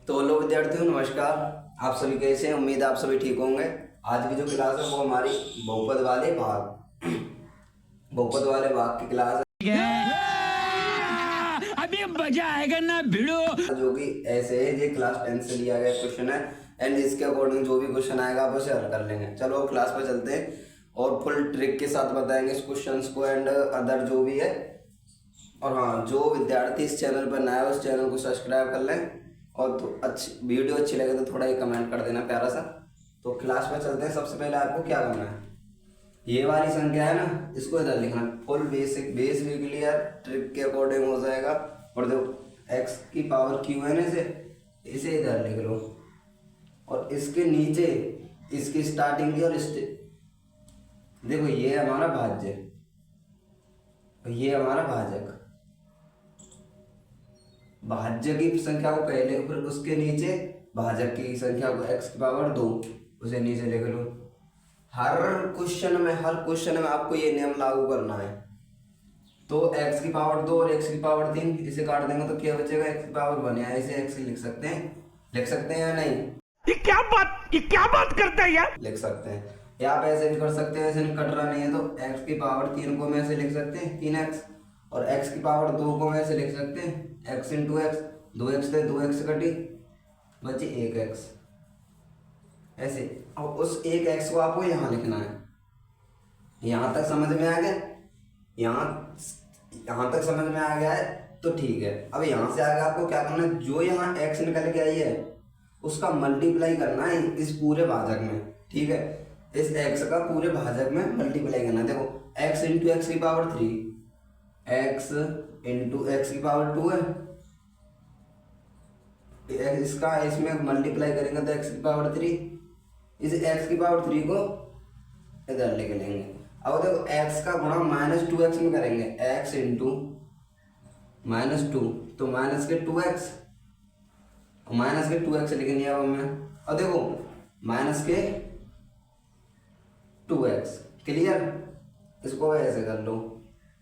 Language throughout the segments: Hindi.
तो लो विद्यार्थियों, नमस्कार। आप सभी कैसे हैं? उम्मीद है आप सभी ठीक होंगे। आज की जो क्लास है वो हमारी बहुपद वाले भाग बहुपद वाले भाग की क्लास अभी मजा आएगा ना भिड़ो। है, जो कि ऐसे है। ये क्लास 10 से लिया गया क्वेश्चन है एंड इसके अकॉर्डिंग जो भी क्वेश्चन आएगा आप उसे हल कर लेंगे। चलो अब क्लास पे चलते हैं और फुल ट्रिक के साथ बताएंगे इस क्वेश्चन को एंड अदर जो भी है। और हाँ, जो विद्यार्थी इस चैनल पर नया है उस चैनल को सब्सक्राइब कर लें और तो अच्छी वीडियो अच्छी लगे तो थोड़ा ही कमेंट कर देना प्यारा सा। तो क्लास में चलते हैं। सबसे पहले आपको क्या करना है, ये वाली संख्या है ना, इसको इधर लिखना है। फुल बेसिक क्लियर ट्रिक के अकॉर्डिंग हो जाएगा। और देखो एक्स की पावर क्यू है ना, इसे इधर लिख लो और इसके नीचे इसकी स्टार्टिंग की और देखो ये हमारा भाज्य, ये हमारा भाजक। भाज्य की संख्या को पहले, फिर उसके नीचे भाजक की संख्या को x की पावर 2 उसे नीचे लिख लो। हर क्वेश्चन में आपको ये नियम लागू करना है। तो x की पावर 2 और x की पावर 3 इसे काट देंगे तो क्या बचेगा, x की पावर 1। या इसे x लिख सकते हैं या नहीं? ये क्या बात करता है यार। लिख सकते हैं, या आप ऐसे भी कर सकते हैं। ऐसे नहीं कट रहा नहीं है तो x की पावर 3 को मैं ऐसे लिख सकते हैं 3x, और x की पावर 2 को मैं ऐसे लिख सकते हैं x इंटू एक्स। 2x से 2x कटी, बची 1x। ऐसे और उस 1x को आपको यहाँ लिखना है। यहाँ तक समझ में आ गया? यहाँ तक समझ में आ गया है तो ठीक है। अब यहाँ से आगे आपको क्या करना है, जो यहाँ x निकल के आई है उसका मल्टीप्लाई करना है इस पूरे भाजक में। ठीक है, इस x का पूरे भाजक में मल्टीप्लाई करना है। देखो x इंटू एक्स की पावर 3, x इंटू एक्स की पावर 2 है। इसका इसमें मल्टीप्लाई करेंगे तो x की पावर 3, इस x की पावर 3 को इधर लेके लेंगे। अब देखो x का गुणा -2x में करेंगे, x इंटू -2 तो माइनस के 2x, माइनस के 2x लिखेंगे अब हमें। और देखो माइनस के 2x क्लियर, इसको ऐसे कर लो,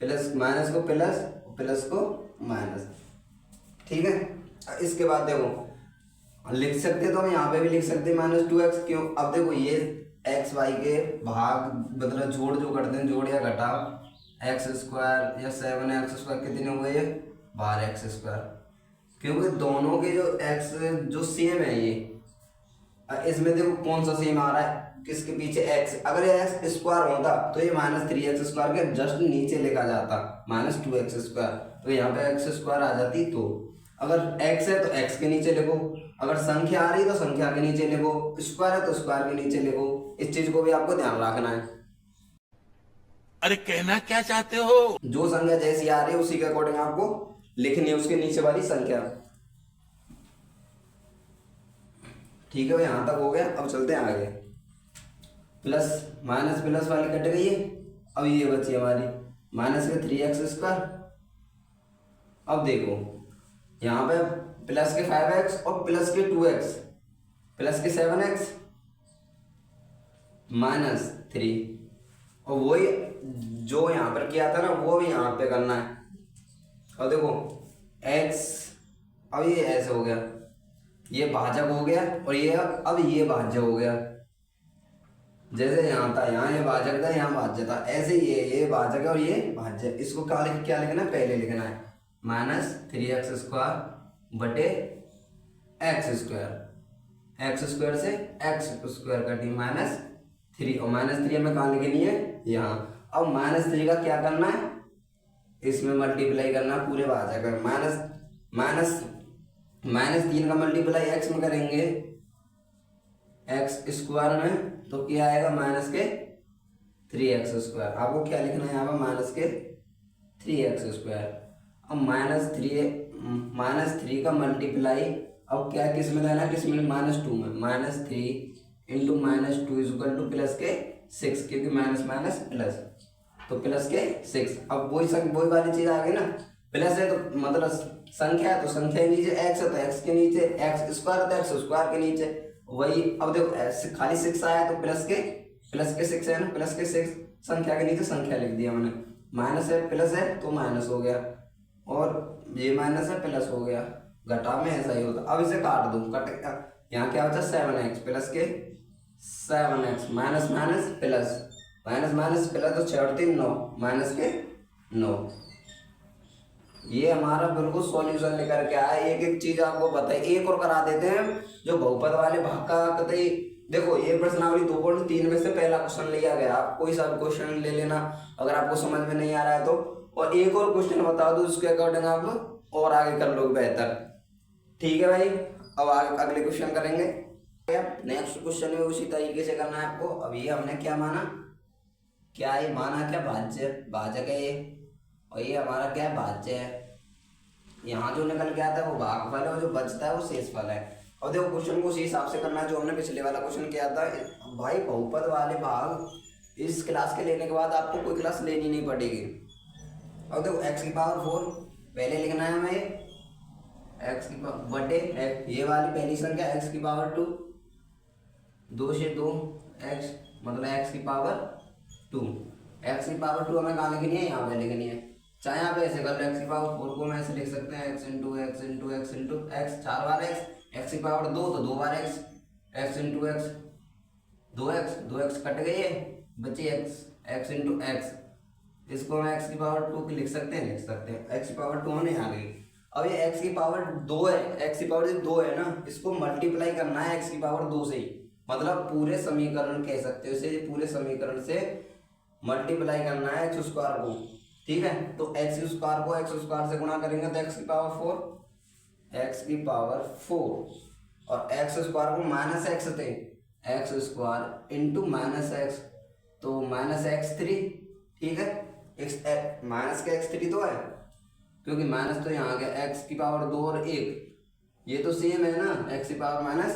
प्लस माइनस को प्लस, प्लस को माइनस। ठीक है, इसके बाद देखो लिख सकते तो हम यहाँ पे भी लिख सकते हैं -2x। क्यों? अब देखो ये एक्स वाई के भाग मतलब जोड़ जो करते हैं, जोड़ या घटाव, x² या 7x² कितने हुए ये 12x²। क्योंकि दोनों के जो x जो सेम है ये, इसमें देखो कौन सा सेम आ रहा है, किसके पीछे x। अगर ये x² होता तो ये -3x² के जस्ट नीचे लिखा जाता -2x², तो यहाँ पे x² आ जाती। तो अगर x है तो x के नीचे लिखो, अगर संख्या आ रही है तो संख्या के नीचे लिखो, स्क्वायर है तो स्क्वायर के नीचे लिखो। इस चीज को भी आपको ध्यान रखना है। अरे कहना क्या चाहते हो। जो संख्या जैसी आ रही है उसी के अकॉर्डिंग आपको लिखनी है उसके नीचे वाली संख्या। ठीक है भाई, यहां तक हो गया। अब चलते हैं आगे। प्लस माइनस प्लस वाली कट गई है। अब ये बची हमारी माइनस के 3x²। अब देखो यहाँ पे प्लस के 5x और प्लस के 2x, प्लस के 7x -3, और वही जो यहाँ पर किया था ना वो भी यहाँ पे करना है। और देखो x, अब ये ऐसे हो गया, ये भाजक हो गया और ये अब ये भाज्य हो गया। जैसे यहाँ था, यहाँ ये भाजक था, यहाँ भाज्य था, ऐसे ये भाजक है और ये भाज्य। इसको क्या लिखना है, पहले लिखना है -3x² बटे x²। x² से x² कटी -3, और -3 हमें कहाँ लिखनी है, यहाँ। अब -3 का क्या करना है, इसमें मल्टीप्लाई करना है पूरे भाजक में। -3 का मल्टीप्लाई x में करेंगे x² में, तो क्या आएगा -3x²। आपको क्या लिखना है यहाँ पर -3x²। अब -3 का मल्टीप्लाई अब क्या किस में लेना है, किस में, -2 में। -3 इंटू -2 इक्वल टू प्लस के 6, क्योंकि माइनस माइनस प्लस, तो प्लस के 6। अब वही वाली चीज आ गई ना, प्लस है तो मतलब संख्या है तो संख्या के नीचे x है तो x के नीचे, x² है तो x² के नीचे वही। अब देखो खाली 6 आया तो प्लस के 6 है ना, प्लस के 6 संख्या के नीचे संख्या लिख दिया मैंने। माइनस है प्लस है तो माइनस हो गया, और ये माइनस है प्लस हो गया। घटा में ऐसा ही होता। अब इसे काट दूं, कट यहाँ क्या बचा 7x प्लस के 7x माइनस माइनस प्लस तो 6 और 3 9 माइनस के 9। ये हमारा बिल्कुल सॉल्यूशन लेकर के आया। एक एक चीज आपको बताए, एक और करा देते हैं जो बहुपद वाले भाग का कतई। देखो ये प्रश्नावली 2.3 में से पहला क्वेश्चन लिया गया, आप कोई सा क्वेश्चन ले लेना अगर आपको समझ में नहीं आ रहा है तो, और एक और क्वेश्चन बता दो उसके अकॉर्डिंग आप और आगे कर लोगे बेहतर। ठीक है भाई, अब आगे अगले क्वेश्चन करेंगे। नेक्स्ट क्वेश्चन में उसी तरीके से करना है आपको। अब ये हमने क्या माना, क्या ये माना क्या भाजक है ये, और ये हमारा क्या है भाज्य है। यहाँ जो निकल के आता है वो भागफल है और जो बचता है वो शेषफल है। और देखो क्वेश्चन को उसी हिसाब से करना है जो हमने पिछले वाला क्वेश्चन किया था भाई। बहुपद वाले भाग इस क्लास के लेने के बाद आपको कोई क्लास लेनी नहीं पड़ेगी। और देखो x की पावर 4 पहले लिखना है हमें, x की पावर बटे ये वाली पहली संख्या x की पावर 2, 2 से 2 x मतलब x की पावर 2। x की पावर 2 हमें कहाँ लिखनी है, यहाँ पे लिखनी है। चाहे यहाँ पे ऐसे कर लो, x की पावर 4 को हम ऐसे लिख सकते हैं x into x into x into x 4 बार x की पावर 2 तो 2 बार x into x 2x cut गई है, बची x इंटू एक्स। इसको हम x की पावर 2 लिख सकते हैं x की पावर 2 होने आ गई। अब ये x की पावर 2 है, x की पावर 2 है ना, इसको मल्टीप्लाई करना है x की पावर 2 से ही, मतलब पूरे समीकरण कह सकते हो इसे, पूरे समीकरण से मल्टीप्लाई करना है x स्क्वायर को। ठीक है, तो x स्क्वायर को x स्क्वायर से गुणा करेंगे तो x की पावर 4 और x स्क्वायर को माइनस एक्स थे, x square into minus x तो माइनस x3। ठीक है, माइनस के x3 तो है क्योंकि माइनस तो यहाँ आ गया, x की पावर 2 और 1 ये तो सेम है ना, x की पावर माइनस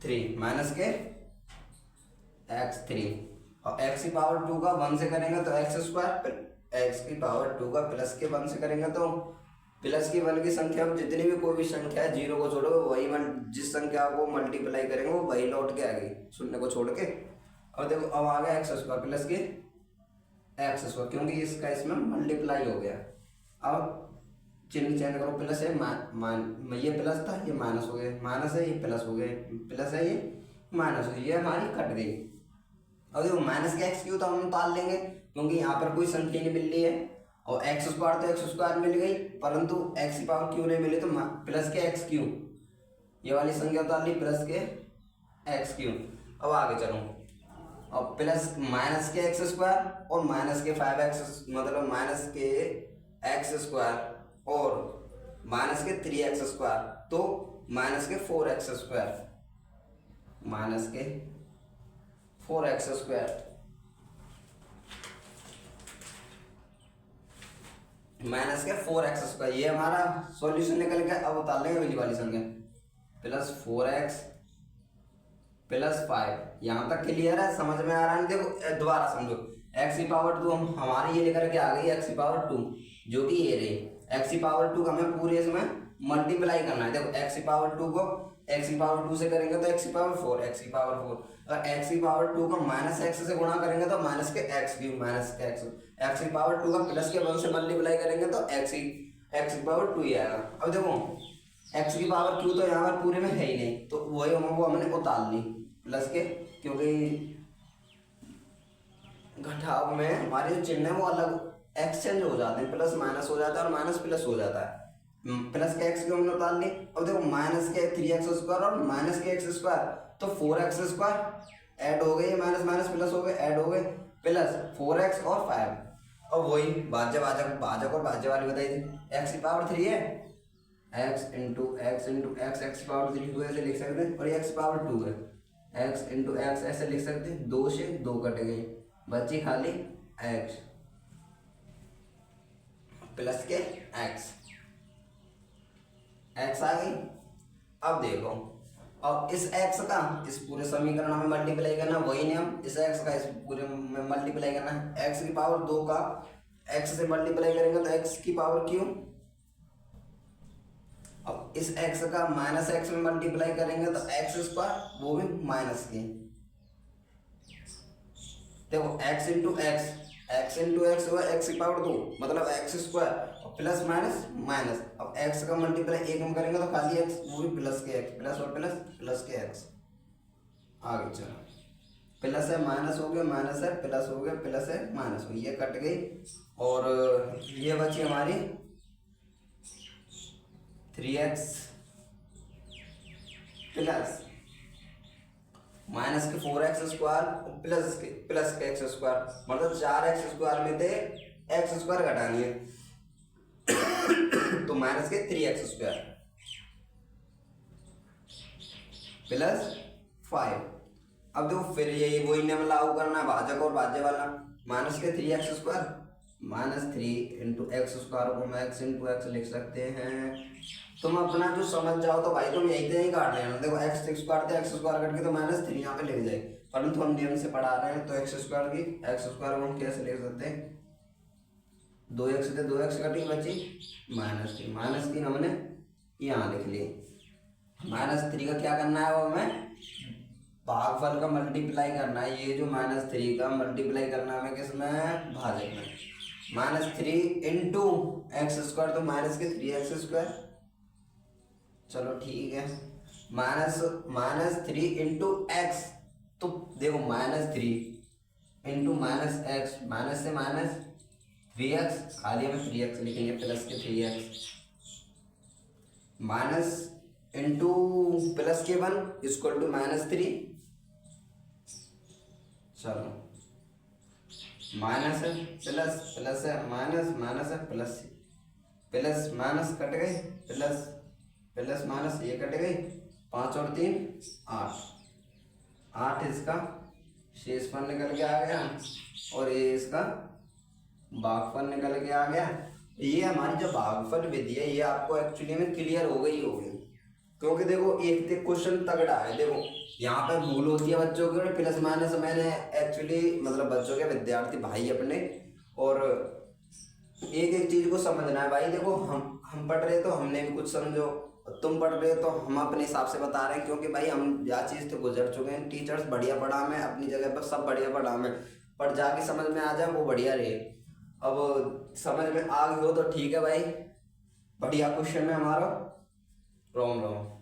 3 माइनस के x3 और x की पावर 2 का 1 से करेंगे तो x स्क्वायर, x की पावर 2 का प्लस के 1 से करेंगे तो प्लस की 1 की संख्या में जितनी भी कोई भी संख्या है 0 को छोड़ो वही जिस संख्या को मल्टीप्लाई करेंगे वो वही लौट के आएगी शून्य को छोड़ के। और देखो अब आ गया x स्क्वायर प्लस के x स्क्वायर क्योंकि इसका इसमें मल्टीप्लाई हो गया। अब चिन्ह चेंज करो, प्लस है ये प्लस था ये माइनस हो गया, माइनस है ये प्लस हो गया, प्लस है ये माइनस हो गया, ये हमारी कट गई। और देखो माइनस के एक्स क्यू तो हम निकाल लेंगे क्योंकि यहाँ पर कोई संख्या नहीं मिल रही है, और एक्स स्क्वायर तो एक्स स्क्वायर मिल गई परंतु एक्स की पावर क्यू नहीं मिली तो प्लस के एक्स क्यू, ये वाली संख्या उतार ली प्लस के एक्स क्यू। अब आगे चलो, और प्लस माइनस के एक्स स्क्वायर और माइनस के 5x मतलब माइनस के एक्स स्क्वायर और माइनस के 3x स्क्वायर तो माइनस के 4x स्क्वायर, माइनस के 4x स्क्वायर माइनस के 4x स्क्वायर, ये हमारा सॉल्यूशन निकल गया। अब उतार लेंगे पहली वाली संख्या प्लस 4x प्लस 5, यहाँ तक क्लियर है, समझ में आ रहा है। देखो दोबारा समझो, x की पावर 2 हम हमारी ये लेकर के आ गई x की पावर 2 जो कि ये रही, x की पावर 2 हमें पूरे इसमें मल्टीप्लाई करना है। देखो x की पावर 2 को x की पावर 2 से करेंगे तो x की पावर 4 x की पावर 4 और x की पावर 2 को माइनस x से गुणा करेंगे तो माइनस के x क्यूब माइनस के x की पावर 2 का प्लस के 1 से मल्टीप्लाई करेंगे तो x की पावर 2 ही आएगा। अब देखो x की पावर q तो यहाँ पर पूरे में है ही नहीं तो वही वो हमने उतार ली प्लस के, क्योंकि घटाव में हमारे जो चिन्ह है वो अलग एक्सचेंज हो जाते हैं, प्लस माइनस हो जाता है और माइनस प्लस हो जाता है। प्लस के एक्स को हमने उतार ली। अब देखो माइनस के 3x स्क्वायर और माइनस के एक्स स्क्वायर तो 4x स्क्वायर ऐड हो गए, माइनस माइनस प्लस हो गए ऐड हो गए प्लस 4x और 5 और वही भाजक और भाज्य वाली बताई थी x की पावर 3 है, x इंटू एक्स की पावर 3 को ऐसे लिख सकते हैं और x की पावर 2 है x इंटू एक्स ऐसे लिख सकते हैं, 2 से 2 कट गई बची खाली x प्लस के x आ गई। अब देखो अब इस x का इस पूरे समीकरण में मल्टीप्लाई करना, वही नियम इस x का इस पूरे में मल्टीप्लाई करना है। x की पावर 2 का x से मल्टीप्लाई करेंगे तो x की पावर क्यू, अब इस x का माइनस x में मल्टीप्लाई करेंगे तो x स्क्वायर वो भी माइनस की। देखो x इंटू एक्स हुआ x की पावर 2 मतलब x स्क्वायर और प्लस माइनस माइनस। अब एक्स का मल्टीप्लाई एक में करेंगे तो खाली एक्स, वो भी प्लस के एक्स, प्लस और प्लस प्लस के एक्स। आगे चलो, प्लस है माइनस हो गया, माइनस है प्लस हो गया, प्लस है माइनस हो गया, ये कट गई। और ये बची हमारी 3x प्लस माइनस के 4x स्क्वायर प्लस के एक्स स्क्वायर, मतलब 4x स्क्वायर में थे एक्स स्क्वायर घटाएंगे तो माइनस के 3x स्क्वायर प्लस 5। अब देखो फिर यही वही नियम लागू करना है, भाजक और भाज्य वाला। माइनस के 3x square, minus 3 into x square को हम x इंटू एक्स लिख सकते हैं। तुम अपना जो समझ जाओ तो भाई तुम यही से काट लेना। देखो एक्स स्क्वायर थे, एक्स स्क्वायर कट के तो माइनस 3 यहाँ पे लिख जाए, परंतु हम नियम से पढ़ा रहे हैं तो एक्स स्क्वायर को हम कैसे लिख सकते हैं, 2x थे 2x कटी बची माइनस 3 हमने यहाँ लिख लिए। -3 का क्या करना है, वो हमें भागफल का मल्टीप्लाई करना है। ये जो -3 का मल्टीप्लाई करना है हमें किसमें, भाजक में। -3 इंटू एक्स स्क्वायर तो माइनस के 3x स्क्वायर, चलो ठीक है। -3 इंटू एक्स, तो देखो -3 इंटू -x, माइनस से माइनस 3x, खाली हमें 3x लिखेंगे प्लस के 3x, माइनस इंटू प्लस के 1 इक्वल टू -3। चलो माइनस है प्लस, प्लस है माइनस, माइनस है प्लस, प्लस माइनस कट गए, प्लस प्लस माइनस ये कट गई, 5 और 3 8 इसका शेषफल निकल के आ गया और ये इसका भागफल निकल के आ गया। ये हमारी जो भागफल विधि है ये आपको एक्चुअली में क्लियर हो गई होगी, क्योंकि देखो एक क्वेश्चन तगड़ा है। देखो यहाँ पे भूल होती है बच्चों के, प्लस माइनस मैंने एक्चुअली मतलब बच्चों के विद्यार्थी भाई अपने, और एक एक चीज को समझना है भाई। देखो हम पढ़ रहे तो हमने भी कुछ समझो, तुम पढ़ रहे हो तो हम अपने हिसाब से बता रहे हैं, क्योंकि भाई हम यह चीज तो गुजर चुके हैं। टीचर्स बढ़िया पढ़ा में अपनी जगह पर, सब बढ़िया पढ़ा में, पर जाके समझ में आ जाए वो बढ़िया रहे। अब समझ में आ गई हो तो ठीक है भाई, बढ़िया क्वेश्चन है हमारा। राम राम।